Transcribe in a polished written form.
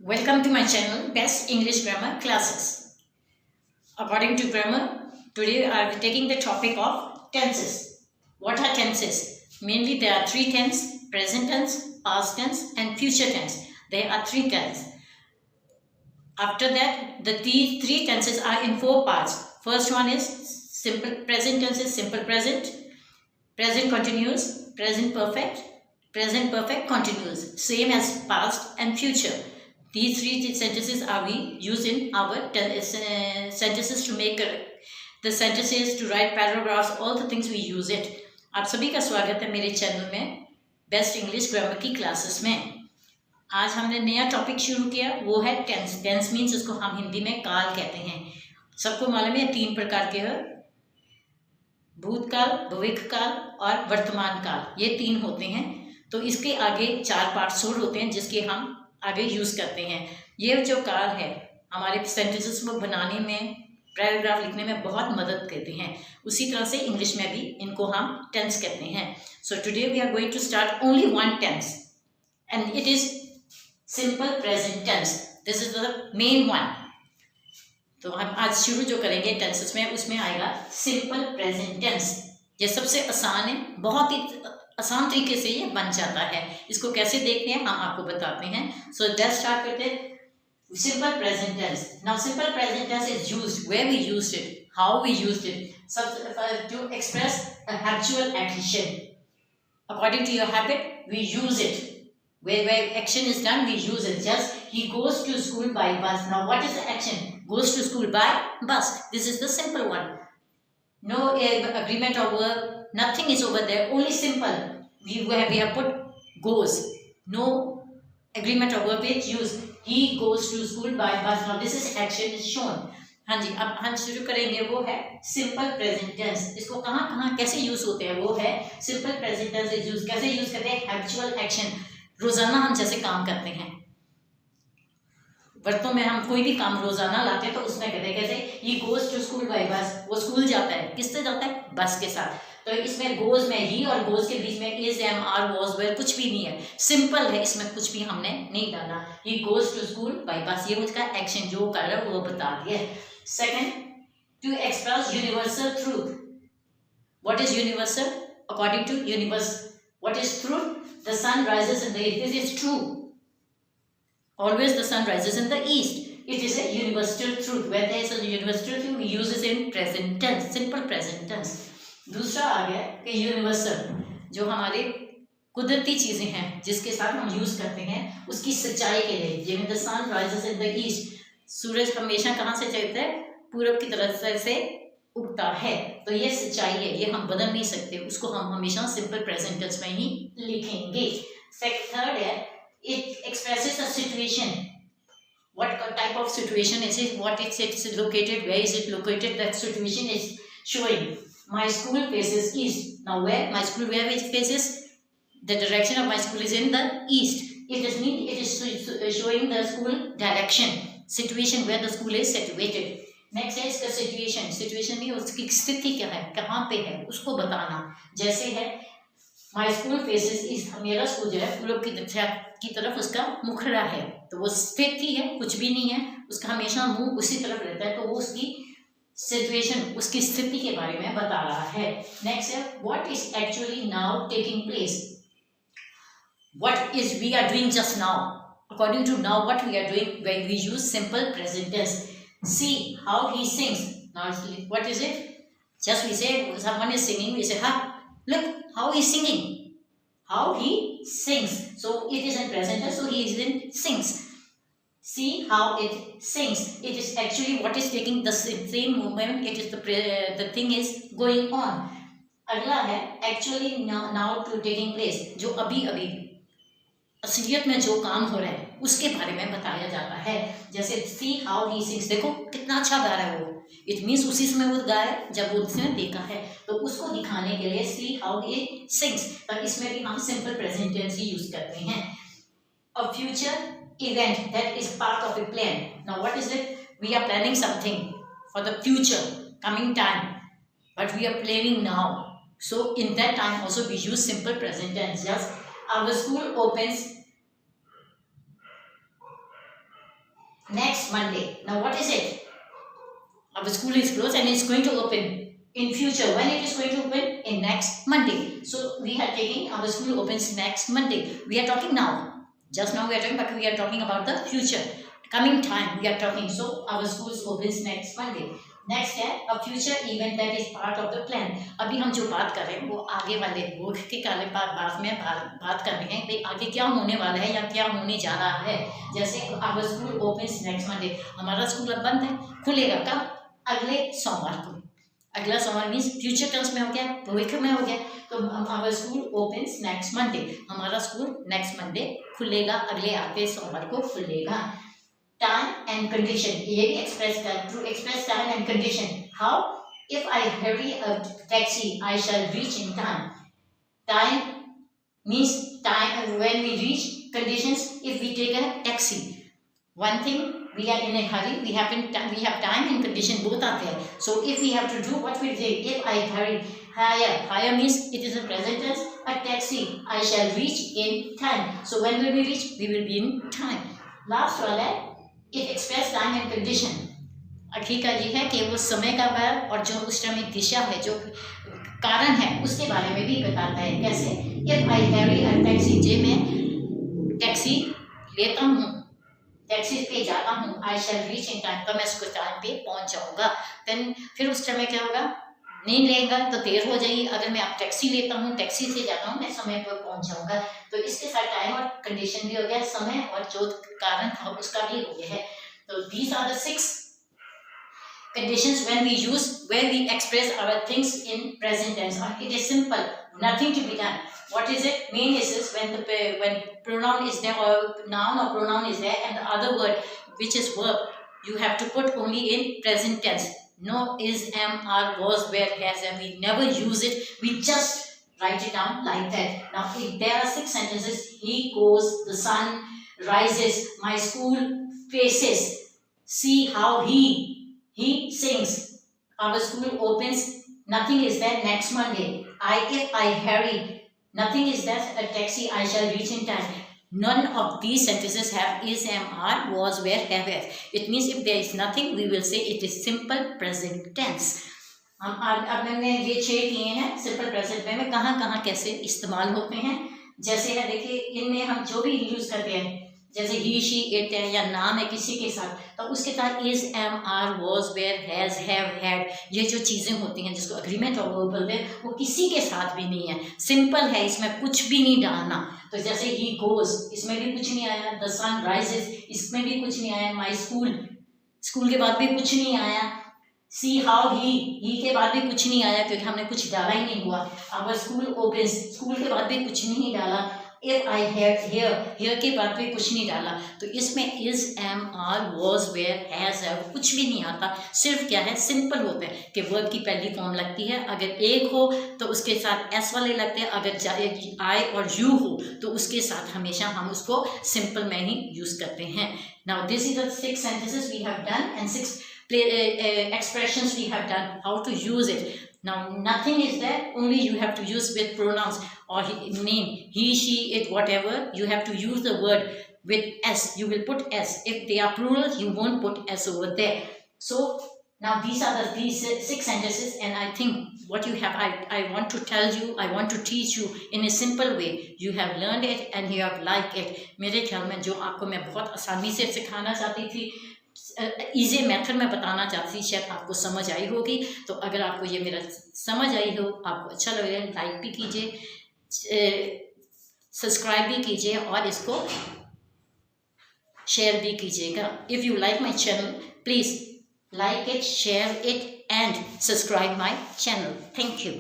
Welcome to my channel Best English Grammar Classes. According to grammar, today I will be taking the topic of tenses. What are tenses? Mainly there are three tenses: present tense, past tense and future tense. There are three tenses. After that, these three tenses are in four parts. First one is simple present tense is simple present, present continuous, present perfect continuous, same as past and future. These three sentences are we use in our sentences to make the sentences, to write paragraphs, all the things we use it. आप सभी का स्वागत है मेरे channel में best English grammar की classes में। आज हमने नया टॉपिक शुरू किया, वो है टेंस। टेंस मीन्स उसको हम हिंदी में काल कहते हैं। सबको मालूम है तीन प्रकार के हैं, भूतकाल, भविष्य काल और वर्तमान काल, ये तीन होते हैं। तो इसके आगे चार पार्ट्स और होते हैं जिसके हम आगे यूज़ करते हैं। ये जो काल है हमारे सेंटेंसेस को बनाने में, पैराग्राफ लिखने में बहुत मदद करते हैं। उसी तरह से इंग्लिश में भी इनको हम टेंस कहते हैं। So today we are going to start only one tense and it is simple present tense. This is the main one. तो हम आज शुरू जो करेंगे टेंसेस में, उसमें आएगा सिंपल प्रेजेंट टेंस। ये सबसे आसान है, बहुत ही आसान तरीके से ये बन जाता है। इसको कैसे देखते हैं हम आपको बताते हैं। सो लेट्स स्टार्ट करते हैं simple present tense. Now simple present tense is used, where we used it, how we used it, to express a habitual action. According to your habit, we use it. Where action is done, we use it. Just he goes to school by bus. Now what is the action? Goes to school by bus. This is the simple one. No agreement or verb, nothing is over there, only simple. We have put goes. No agreement or verb is used. He goes to school by bus. Now this is action is shown. हाँ जी, अब हम शुरू करेंगे, वो है simple present tense. इसको कहाँ कहाँ कैसे यूज होते हैं, वो है simple present tense is use कैसे यूज करते हैं, हैबिचुअल एक्शन, रोजाना हम जैसे काम करते हैं। वर्तों में हम कोई भी काम रोजाना लाते हैं तो उसमें कहते हैं कैसे, he goes to school by bus, वो स्कूल जाता है, किससे जाता है, बस के साथ। तो इसमें गोज में ही और गोज के बीच में is, am, are, was, were कुछ भी नहीं है, सिंपल है, इसमें कुछ भी हमने नहीं डाला। He goes to school by bus, ये उसका एक्शन जो कर रहा है वो बता दिया है। Second, to express universal truth. What is universal? According to universe, what is truth? The sun rises in the east, this is true. Always the sun rises in the east. It is a universal truth. Where there is a universal truth, we use it in present tense, simple present tense. दूसरा आ गया कि universal, जो हमारे कुदरती चीजें हैं जिसके साथ हम यूज करते हैं उसकी सच्चाई के लिए। जिन्हें the sun rises in the east, सूरज हमेशा कहाँ से चलता है, पूरब की तरफ से उगता है। तो ये सच्चाई है, ये हम बदल नहीं सकते, उसको हम हमेशा सिंपल प्रेजेंट टेंस में ही लिखेंगे। थर्ड है, it expresses a situation. What type of situation is it? What is it located? Where is it located? That situation is showing. My school faces east. Now where my school, where it faces? The direction of my school is in the east. It is showing the school direction. Situation where the school is situated. Next है इसका situation. Situation में उसकी स्थिति क्या है, कहाँ पे है, उसको बताना। जैसे है माई स्कूल फेसेस ईस्ट, मेरा स्कूल जो है पूरब की तरफ उसका मुखड़ा है, तो वो स्थित ही है, कुछ भी नहीं है, उसका हमेशा मुंह उसी तरफ रहता है, तो वो उसकी सिचुएशन, उसकी स्थिति के बारे में बता रहा है। नेक्स्ट है, what is actually now taking place. What is we are doing just now. According to now what we are doing, when we use simple present tense. See how he sings. Now what is it? Just we say someone is singing, we say ha, look how he is singing, how he sings. So it is in present tense, so he is in sings. See how it sings. It is actually what is taking the same moment, it is the thing is going on. अगला है actually now to taking place, जो अभी अभी असलियत में जो काम हो रहा है उसके बारे में बताया जाता है। जैसे सी हाउ ही सिंग्स, देखो कितना अच्छा गा रहा है वो, इट मीन्स उसी समय वो गा है जब वो उसने देखा है, तो उसको दिखाने के लिए सी हाउ ही सिंग्स। पर इसमें भी हम सिंपल प्रेजेंट टेंस ही यूज करते हैं। A future event that is part of a plan. Now what is it? We are planning something for the future coming time, but we are planning now, so in that time also we use simple present tense. Just our school opens next Monday. Now what is it? Our school is closed and it's going to open in future. When it is going to open? In next Monday. So we are taking our school opens next Monday. We are talking now. Just now we are talking, but we are talking about the future. Coming time we are talking. So our school opens next Monday. Next है a future event that is part of the plan. अभी हम जो बात कर रहे हैं वो आगे वाले भविष्य के काले बाद में बात कर रहे हैं कि आगे क्या होने वाला है या क्या होने जा रहा है. जैसे our school opens next Monday. हमारा स्कूल अब बंद है, खुलेगा कब? अगले सोमवार को. अगला सोमवार मीन्स फ्यूचर टेंस में हो गया, भविष्य में हो गया. तो our school opens next Monday. हमारा स्कूल नेक्स्ट मंडे खुलेगा, अगले आते सोमवार को खुलेगा. Time and condition. ये भी express कर, to express time and condition. How? If I hurry a taxi, I shall reach in time. Time means time when we reach. Conditions, if we take a taxi. One thing, we are in a hurry. We have time and condition both are there. So if we have to do what we say, if I hurry, hire means it is a present tense. A taxi, I shall reach in time. So when will we reach? We will be in time. Last one है It express time and condition. हकीकत ये है कि वो समय का बार और जो उस टाइम दिशा है, जो कारण है, उसके बारे में भी बताता है. कैसे? If I hurry a taxi, जे मैं टैक्सी लेता हूँ, टैक्सी पे जाता हूँ, I shall reach in time, तो मैं उसको टाइम पे पहुँच जाऊँगा. देन फिर उस टाइम में क्या होगा? नहीं लेगा तो देर हो जाएगी. अगर मैं आप टैक्सी लेता हूँ, टैक्सी से जाता हूँ, मैं समय पर पहुंच जाऊंगा. तो इसके साथ टाइम और कंडीशन भी हो गया, समय और जो कारण था उसका भी हो गया है. तो these are the 6 conditions when we use, where we express our things in present tense. Or it is simple, nothing to be done. What is it? Main is this, when pronoun is there or noun or pronoun is there and the other word which is verb, you have to put only in present tense. No is, am, are, was, were, has, and we never use it. We just write it down like that. Now, if there are 6 sentences, he goes, the sun rises, my school faces, see how he sings, our school opens, nothing is there next Monday. If I hurry, nothing is there, a taxi, I shall reach in time. None of these sentences have is, am, are, was, were, have, has. It means if there is nothing, we will say it is simple present tense. अब मैंने ये 6 किए हैं simple present में कहाँ कैसे इस्तेमाल होते हैं. जैसे है देखिए, इनमें हम जो भी यूज करते हैं, जैसे ही, शी, इट है या नाम है किसी के साथ, तो उसके साथ is, am, are, was, were, has, have, had, ये जो चीज़ें होती हैं जिसको अग्रीमेंट और वर्ब बोलते हैं, वो किसी के साथ भी नहीं है. सिंपल है, इसमें कुछ भी नहीं डालना. तो जैसे ही गोज, इसमें भी कुछ नहीं आया. द सन राइजेस, इसमें भी कुछ नहीं आया. माई स्कूल के बाद भी कुछ नहीं आया. सी हाउ ही के बाद भी कुछ नहीं आया क्योंकि हमने कुछ डाला ही नहीं हुआ. अवर स्कूल ओपन्स, स्कूल के बाद भी कुछ नहीं डाला. If I have here के बाद भी कुछ नहीं डाला. तो इसमें is, am, are, was, were, has, have कुछ भी नहीं आता. सिर्फ क्या है, सिंपल होता है कि वर्ब की पहली फॉर्म लगती है. अगर एक हो तो उसके साथ s वाले लगते हैं. अगर I और you हो तो उसके साथ हमेशा हम उसको सिंपल में ही यूज करते हैं. Now this is the 6 sentences we have done and 6 expressions we have done. How to use it. Now nothing is there, only you have to use with pronouns or name, he, she, it, whatever. You have to use the word with s. You will put s. If they are plural, you won't put s over there. So now these are these 6 sentences, and I think what you have, I want to tell you, I want to teach you in a simple way. You have learned it and you have liked it. मेरे ख्याल में जो आपको मैं बहुत आसानी से सिखाना चाहती थी, ईजी मेथड में बताना चाहती, शायद आपको समझ आई होगी. तो अगर आपको ये मेरा समझ आई हो, आपको अच्छा लगे, लाइक भी कीजिए, सब्सक्राइब भी कीजिए और इसको शेयर भी कीजिएगा. If you like my channel, please like it, share it and subscribe my channel. Thank you.